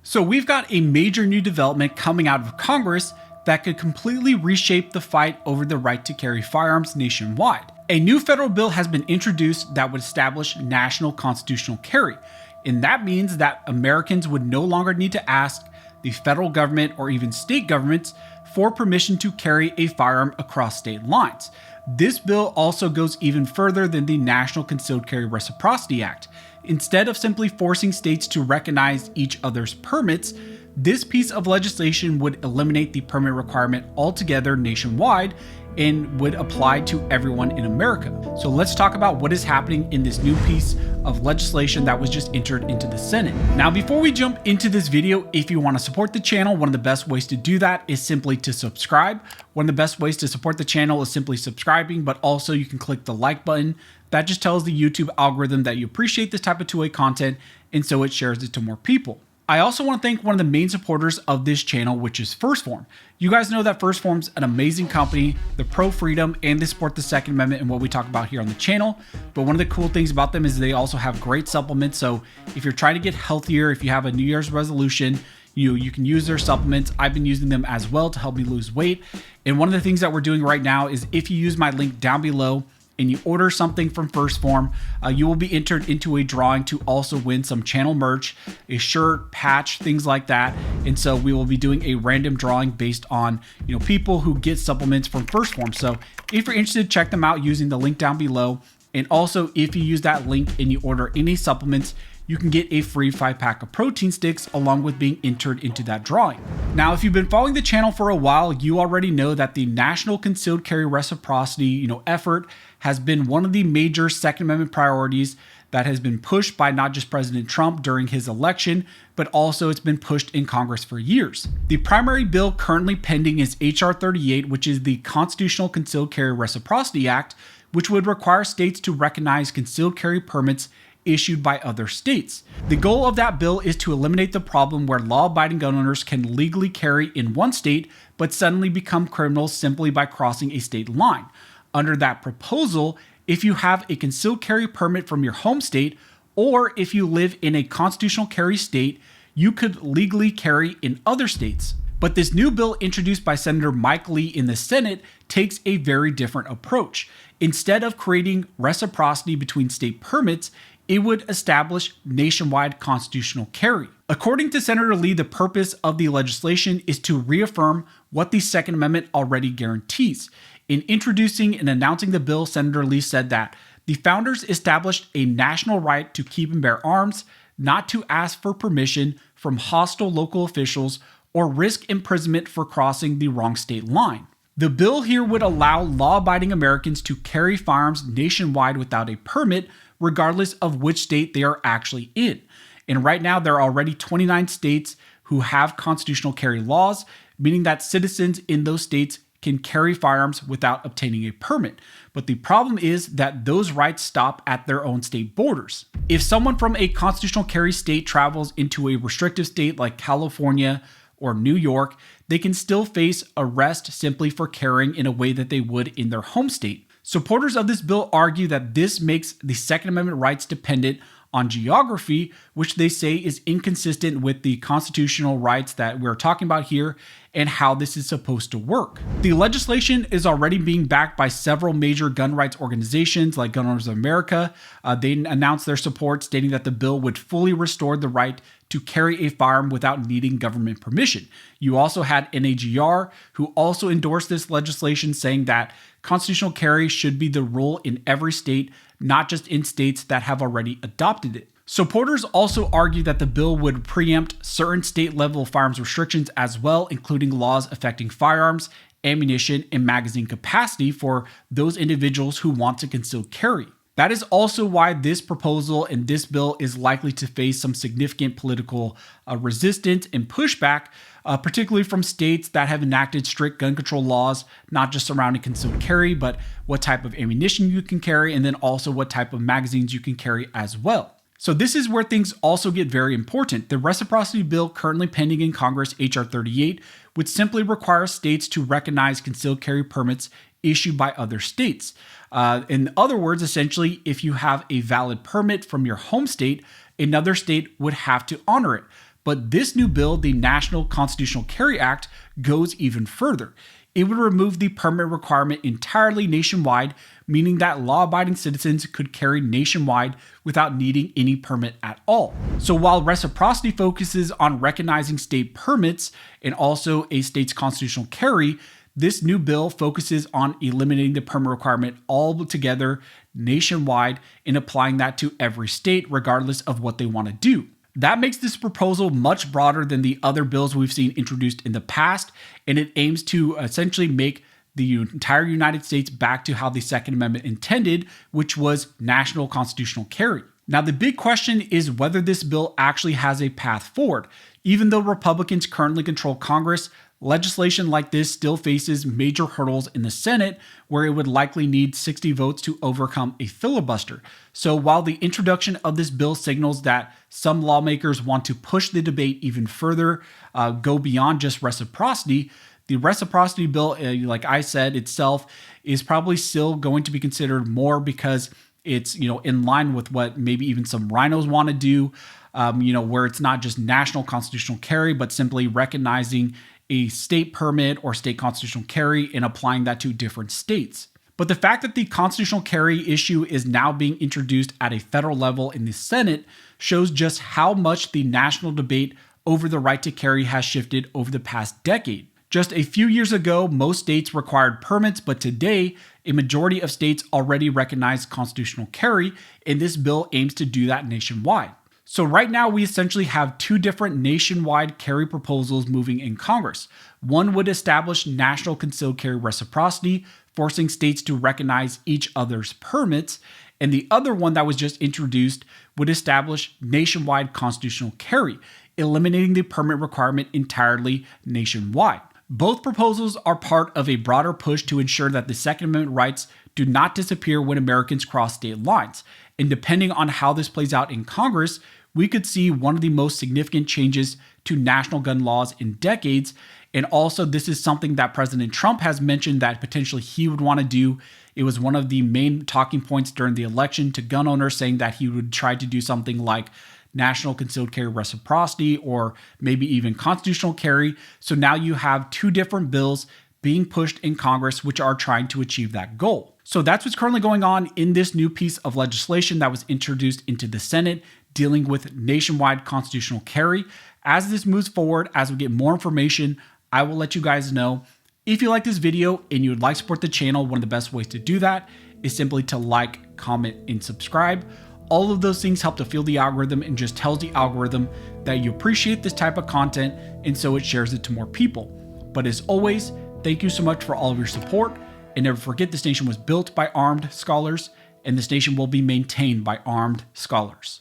So we've got a major new development coming out of Congress that could completely reshape the fight over the right to carry firearms nationwide. A new federal bill has been introduced that would establish national constitutional carry, and that means that Americans would no longer need to ask the federal government or even state governments for permission to carry a firearm across state lines. This bill also goes even further than the National Concealed Carry Reciprocity Act. Instead of simply forcing states to recognize each other's permits, this piece of legislation would eliminate the permit requirement altogether nationwide and would apply to everyone in America. So let's talk about what is happening in this new piece of legislation that was just entered into the Senate. Now, before we jump into this video, if you want to support the channel, one of the best ways to do that is simply to subscribe. One of the best ways to support the channel is simply subscribing, but also you can click the like button. That just tells the YouTube algorithm that you appreciate this type of two-way content, and so it shares it to more people. I also want to thank one of the main supporters of this channel, which is 1st Phorm. You guys know that 1st Phorm's an amazing company. They're pro-freedom and they support the Second Amendment and what we talk about here on the channel. But one of the cool things about them is they also have great supplements. So if you're trying to get healthier, if you have a New Year's resolution, you can use their supplements. I've been using them as well to help me lose weight. And one of the things that we're doing right now is if you use my link down below, and you order something from 1st Phorm, you will be entered into a drawing to also win some channel merch, a shirt, patch, things like that. And so we will be doing a random drawing based on people who get supplements from 1st Phorm. So if you're interested, check them out using the link down below. And also, if you use that link and you order any supplements, you can get a free 5-pack of protein sticks along with being entered into that drawing. Now, if you've been following the channel for a while, you already know that the National Concealed Carry Reciprocity, effort has been one of the major Second Amendment priorities that has been pushed by not just President Trump during his election, but also it's been pushed in Congress for years. The primary bill currently pending is H.R. 38, which is the Constitutional Concealed Carry Reciprocity Act, which would require states to recognize concealed carry permits issued by other states. The goal of that bill is to eliminate the problem where law-abiding gun owners can legally carry in one state, but suddenly become criminals simply by crossing a state line. Under that proposal, if you have a concealed carry permit from your home state, or if you live in a constitutional carry state, you could legally carry in other states. But this new bill introduced by Senator Mike Lee in the Senate takes a very different approach. Instead of creating reciprocity between state permits, it would establish nationwide constitutional carry. According to Senator Lee, the purpose of the legislation is to reaffirm what the Second Amendment already guarantees. In introducing and announcing the bill, Senator Lee said that the founders established a national right to keep and bear arms, not to ask for permission from hostile local officials or risk imprisonment for crossing the wrong state line. The bill here would allow law-abiding Americans to carry firearms nationwide without a permit, regardless of which state they are actually in. And right now, there are already 29 states who have constitutional carry laws, meaning that citizens in those states can carry firearms without obtaining a permit. But the problem is that those rights stop at their own state borders. If someone from a constitutional carry state travels into a restrictive state like California or New York, they can still face arrest simply for carrying in a way that they would in their home state. Supporters of this bill argue that this makes the Second Amendment rights dependent on geography, which they say is inconsistent with the constitutional rights that we're talking about here and how this is supposed to work. The legislation is already being backed by several major gun rights organizations like Gun Owners of America. They announced their support, stating that the bill would fully restore the right to carry a firearm without needing government permission. You also had NAGR, who also endorsed this legislation, saying that constitutional carry should be the rule in every state, not just in states that have already adopted it. Supporters also argue that the bill would preempt certain state-level firearms restrictions as well, including laws affecting firearms, ammunition, and magazine capacity for those individuals who want to conceal carry. That is also why this proposal and this bill is likely to face some significant political resistance and pushback, particularly from states that have enacted strict gun control laws, not just surrounding concealed carry, but what type of ammunition you can carry, and then also what type of magazines you can carry as well. So this is where things also get very important. The reciprocity bill currently pending in Congress, H.R. 38, would simply require states to recognize concealed carry permits issued by other states. In other words, essentially, if you have a valid permit from your home state, another state would have to honor it. But this new bill, the National Constitutional Carry Act, goes even further. It would remove the permit requirement entirely nationwide, meaning that law-abiding citizens could carry nationwide without needing any permit at all. So while reciprocity focuses on recognizing state permits and also a state's constitutional carry, this new bill focuses on eliminating the permit requirement altogether nationwide and applying that to every state regardless of what they want to do. That makes this proposal much broader than the other bills we've seen introduced in the past, and it aims to essentially make the entire United States back to how the Second Amendment intended, which was national constitutional carry. Now, the big question is whether this bill actually has a path forward. Even though Republicans currently control Congress, legislation like this still faces major hurdles in the Senate, where it would likely need 60 votes to overcome a filibuster. So while the introduction of this bill signals that some lawmakers want to push the debate even further, go beyond just reciprocity, the reciprocity bill, like I said, itself is probably still going to be considered more because it's, in line with what maybe even some rhinos want to do, where it's not just national constitutional carry, but simply recognizing a state permit or state constitutional carry and applying that to different states. But the fact that the constitutional carry issue is now being introduced at a federal level in the Senate shows just how much the national debate over the right to carry has shifted over the past decade. Just a few years ago, most states required permits, but today, a majority of states already recognize constitutional carry, and this bill aims to do that nationwide. So right now, we essentially have two different nationwide carry proposals moving in Congress. One would establish national concealed carry reciprocity, forcing states to recognize each other's permits, and the other one that was just introduced would establish nationwide constitutional carry, eliminating the permit requirement entirely nationwide. Both proposals are part of a broader push to ensure that the Second Amendment rights do not disappear when Americans cross state lines. And depending on how this plays out in Congress, we could see one of the most significant changes to national gun laws in decades. And also, this is something that President Trump has mentioned that potentially he would want to do. It was one of the main talking points during the election to gun owners, saying that he would try to do something like national concealed carry reciprocity or maybe even constitutional carry. So now you have two different bills being pushed in Congress which are trying to achieve that goal. So that's what's currently going on in this new piece of legislation that was introduced into the Senate dealing with nationwide constitutional carry. As this moves forward, as we get more information, I will let you guys know. If you like this video and you would like to support the channel, one of the best ways to do that is simply to like, comment, and subscribe. All of those things help to fuel the algorithm and just tells the algorithm that you appreciate this type of content, and so it shares it to more people. But as always, thank you so much for all of your support, and never forget this nation was built by armed scholars, and this nation will be maintained by armed scholars.